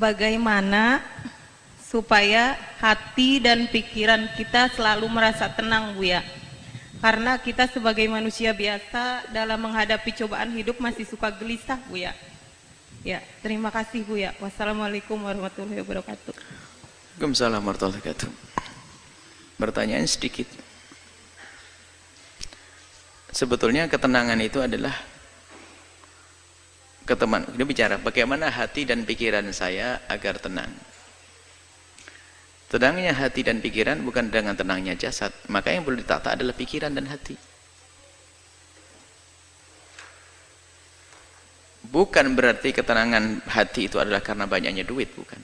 bagaimana supaya hati dan pikiran kita selalu merasa tenang, Bu ya? Karena kita sebagai manusia biasa dalam menghadapi cobaan hidup masih suka gelisah, Bu ya. Ya, terima kasih, Bu ya. Wassalamualaikum warahmatullahi wabarakatuh. Waalaikumsalam warahmatullahi wabarakatuh. Pertanyaan sedikit. Sebetulnya ketenangan itu adalah Dia bicara bagaimana hati dan pikiran saya agar tenang. Tenangnya hati dan pikiran bukan dengan tenangnya jasad. Maka yang perlu ditata adalah pikiran dan hati. Bukan berarti ketenangan hati itu adalah karena banyaknya duit, bukan.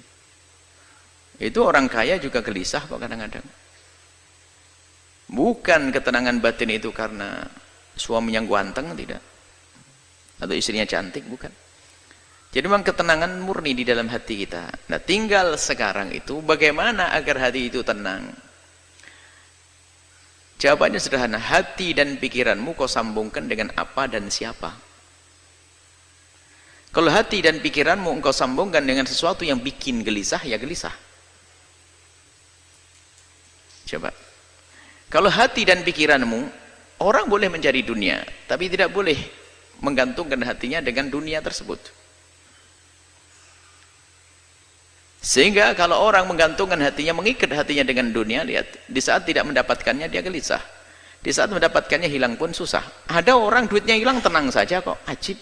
Itu orang kaya juga gelisah kok kadang-kadang. Bukan ketenangan batin itu karena suaminya ganteng, tidak. Atau istrinya cantik, bukan. Jadi memang ketenangan murni di dalam hati kita. Nah, tinggal sekarang itu bagaimana agar hati itu tenang. Jawabannya sederhana, hati dan pikiranmu kau sambungkan dengan apa dan siapa. Kalau hati dan pikiranmu engkau sambungkan dengan sesuatu yang bikin gelisah, ya gelisah. Coba. Kalau hati dan pikiranmu, orang boleh mencari dunia, tapi tidak boleh menggantungkan hatinya dengan dunia tersebut. Sehingga kalau orang menggantungkan hatinya, mengikat hatinya dengan dunia, lihat, di saat tidak mendapatkannya dia gelisah. Di saat mendapatkannya hilang pun susah. Ada orang duitnya hilang tenang saja kok, ajib.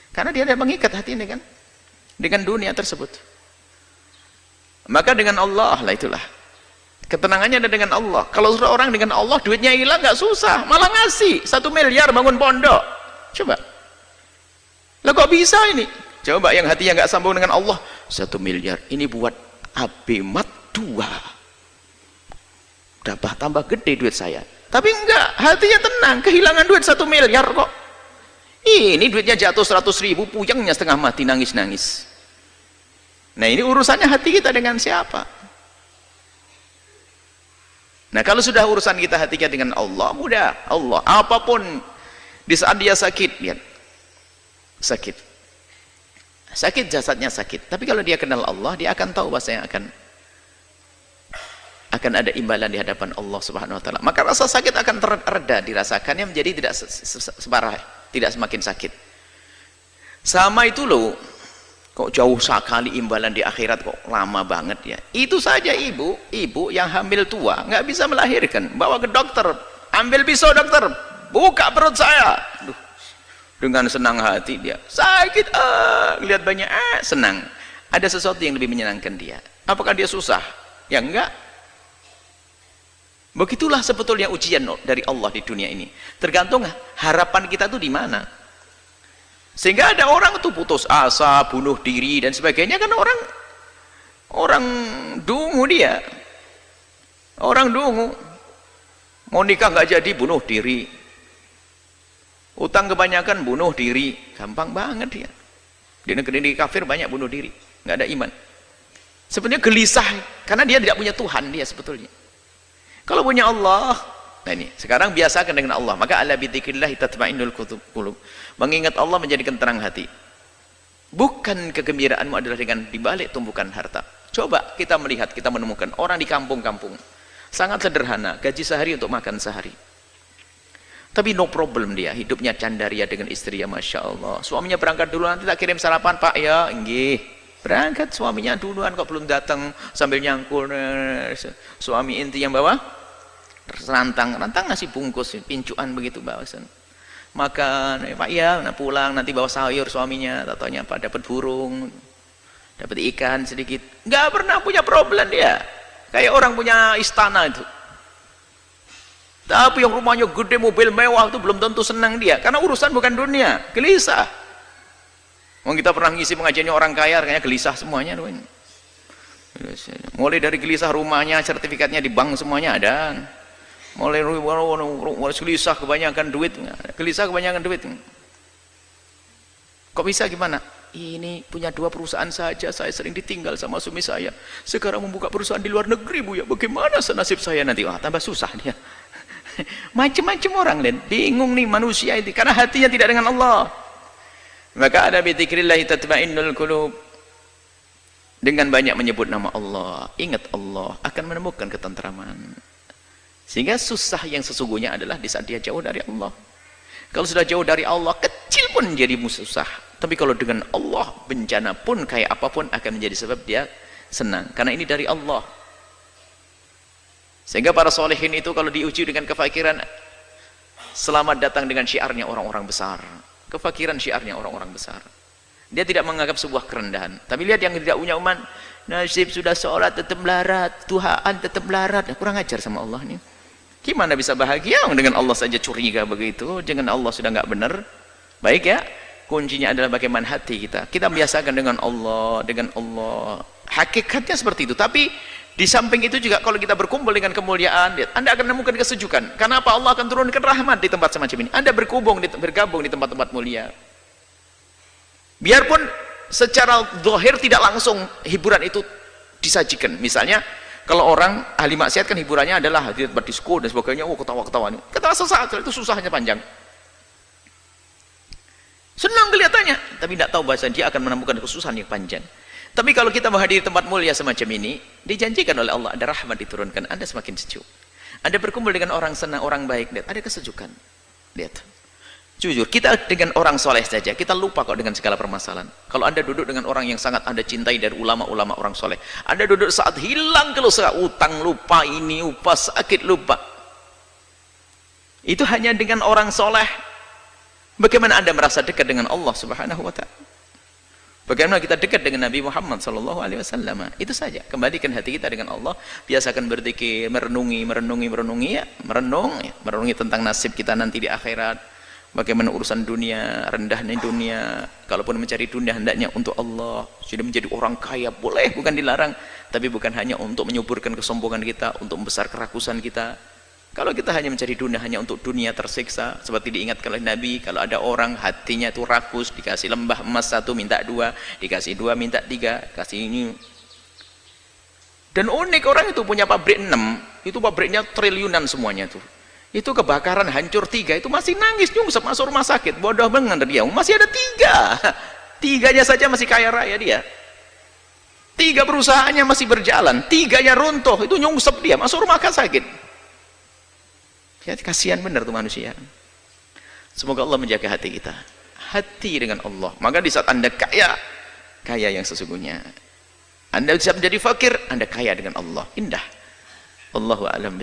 Karena dia tidak mengikat hatinya dengan dunia tersebut. Maka dengan Allah lah itulah. Ketenangannya ada dengan Allah. Kalau sudah orang dengan Allah duitnya hilang nggak susah, malah ngasih 1 miliar bangun pondok. Coba. Lah kok bisa ini? Coba yang hatinya nggak sambung dengan Allah, 1 miliar ini buat abemat 2. Dapat tambah gede duit saya. Tapi enggak, hatinya tenang, kehilangan duit 1 miliar kok. Ini duitnya jatuh 100.000, puyengnya setengah mati, nangis-nangis. Nah, ini urusannya hati kita dengan siapa? Nah, kalau sudah urusan kita hati kita dengan Allah, mudah. Allah, apapun. Di saat dia sakit, lihat, sakit jasadnya sakit, tapi kalau dia kenal Allah, dia akan tahu bahasanya akan ada imbalan di hadapan Allah Subhanahu Wa Taala. Maka rasa sakit akan terreda dirasakannya, menjadi tidak separah, tidak semakin sakit. Sama itu loh, kok jauh sekali imbalan di akhirat, kok lama banget ya. Itu saja ibu yang hamil tua nggak bisa melahirkan, bawa ke dokter, ambil pisau dokter, buka perut saya. Duh, dengan senang hati dia sakit, lihat banyak, senang. Ada sesuatu yang lebih menyenangkan dia. Apakah dia susah? Ya enggak. Begitulah sebetulnya ujian dari Allah di dunia ini. Tergantung harapan kita tuh di mana. Sehingga ada orang tuh putus asa, bunuh diri dan sebagainya, karena orang dungu dia. Orang dungu. Mau nikah nggak jadi, bunuh diri. Utang kebanyakan, bunuh diri. Gampang banget dia. Di negeri kafir banyak bunuh diri, nggak ada iman. Sebenarnya gelisah karena dia tidak punya Tuhan dia sebetulnya. Kalau punya Allah, nah ini sekarang biasakan dengan Allah. Maka ala bidzikrillah tatma'innul qulub. Mengingat Allah menjadikan tenang hati. Bukan kegembiraanmu adalah dengan dibalik tumpukan harta. Coba kita melihat, kita menemukan orang di kampung-kampung sangat sederhana, gaji sehari untuk makan sehari. Tapi no problem dia, hidupnya candaria dengan istri, ya Masya Allah. Suaminya berangkat dulu, nanti tak kirim sarapan Pak ya, nggih. Berangkat suaminya duluan kok belum datang, sambil nyangkul. Suami inti yang bawa rantang ngasih bungkus, pincuan begitu bawasan. Makan, Pak ya, nah pulang nanti bawa sayur suaminya, tatanya Pak dapat burung, dapat ikan sedikit. Nggak pernah punya problem dia. Kayak orang punya istana itu. Tapi yang rumahnya gede, mobil mewah itu belum tentu senang dia, karena urusan bukan dunia, gelisah. Kita pernah ngisi pengajiannya orang kaya, kayaknya gelisah semuanya. Mulai dari gelisah rumahnya, sertifikatnya di bank semuanya ada. Mulai gelisah kebanyakan duit, Kok bisa gimana? Ini punya 2 perusahaan saja, saya sering ditinggal sama suami saya. Sekarang membuka perusahaan di luar negeri, Bu ya. Bagaimana nasib saya nanti? Wah, tambah susah dia. Macam-macam orang lain, bingung nih manusia itu karena hatinya tidak dengan Allah. Maka ada bidzikrillah tatma'innul qulub. dengan banyak menyebut nama Allah, ingat Allah, akan menemukan ketentraman. Sehingga susah yang sesungguhnya adalah di saat dia jauh dari Allah. Kalau sudah jauh dari Allah, kecil pun jadi susah. Tapi kalau dengan Allah, bencana pun kayak apapun akan menjadi sebab dia senang. Karena ini dari Allah. Sehingga para solehin itu kalau diuji dengan kefakiran, selamat datang dengan syiarnya orang-orang besar. Kefakiran syiarnya orang-orang besar. Dia tidak menganggap sebuah kerendahan. Tapi lihat yang tidak punya iman, nasib sudah sholat tetap melarat, Tuhan tetap melarat. Kurang ajar sama Allah nih. Gimana bisa bahagia dengan Allah saja curiga begitu? Dengan Allah sudah nggak benar. Baik ya, kuncinya adalah bagaimana hati kita. Kita biasakan dengan Allah, dengan Allah. Hakikatnya seperti itu. Tapi di samping itu juga kalau kita berkumpul dengan kemuliaan, Anda akan menemukan kesejukan. Karena apa? Allah akan turunkan rahmat di tempat semacam ini. Anda bergabung di tempat-tempat mulia. Biarpun secara zahir tidak langsung hiburan itu disajikan. Misalnya kalau orang ahli maksiat kan hiburannya adalah hadir tempat disko dan sebagainya, ketawa-ketawa ini. Ketawa sesaat itu susahnya panjang. Senang kelihatannya, tapi tidak tahu bahasa dia akan menemukan kesusahan yang panjang. Tapi kalau kita menghadiri tempat mulia semacam ini, dijanjikan oleh Allah ada rahmat diturunkan, Anda semakin sejuk. Anda berkumpul dengan orang senang, orang baik, lihat ada kesejukan. Lihat. Jujur, kita dengan orang soleh saja, kita lupa kok dengan segala permasalahan. Kalau Anda duduk dengan orang yang sangat Anda cintai dari ulama-ulama orang soleh, Anda duduk saat hilang kelusa, utang lupa, ini lupa, sakit lupa. Itu hanya dengan orang soleh. Bagaimana Anda merasa dekat dengan Allah Subhanahu wa ta'ala? Bagaimana kita dekat dengan Nabi Muhammad sallallahu alaihi wasallam? Itu saja. Kembalikan hati kita dengan Allah, biasakan berzikir, merenungi ya, merenungi tentang nasib kita nanti di akhirat. Bagaimana urusan dunia, rendahnya dunia. Kalaupun mencari dunia hendaknya untuk Allah. Sudah menjadi orang kaya boleh, bukan dilarang, tapi bukan hanya untuk menyuburkan kesombongan kita, untuk membesar kerakusan kita. Kalau kita hanya mencari dunia hanya untuk dunia tersiksa, seperti diingatkan oleh Nabi, kalau ada orang hatinya itu rakus, dikasih lembah emas 1 minta 2, dikasih 2 minta 3, kasih ini. Dan unik, orang itu punya pabrik 6, itu pabriknya triliunan semuanya tuh. Itu kebakaran hancur 3, itu masih nangis nyungsep masuk rumah sakit. Bodoh banget dia, masih ada 3. 3-nya saja masih kaya raya dia. 3 perusahaannya masih berjalan, 3-nya runtuh, itu nyungsep dia masuk rumah sakit. Ya, kasihan benar tuh manusia. Semoga Allah menjaga hati kita, hati dengan Allah. Maka di saat Anda kaya yang sesungguhnya, Anda bisa menjadi fakir, Anda kaya dengan Allah. Indah. Allahu a'lam.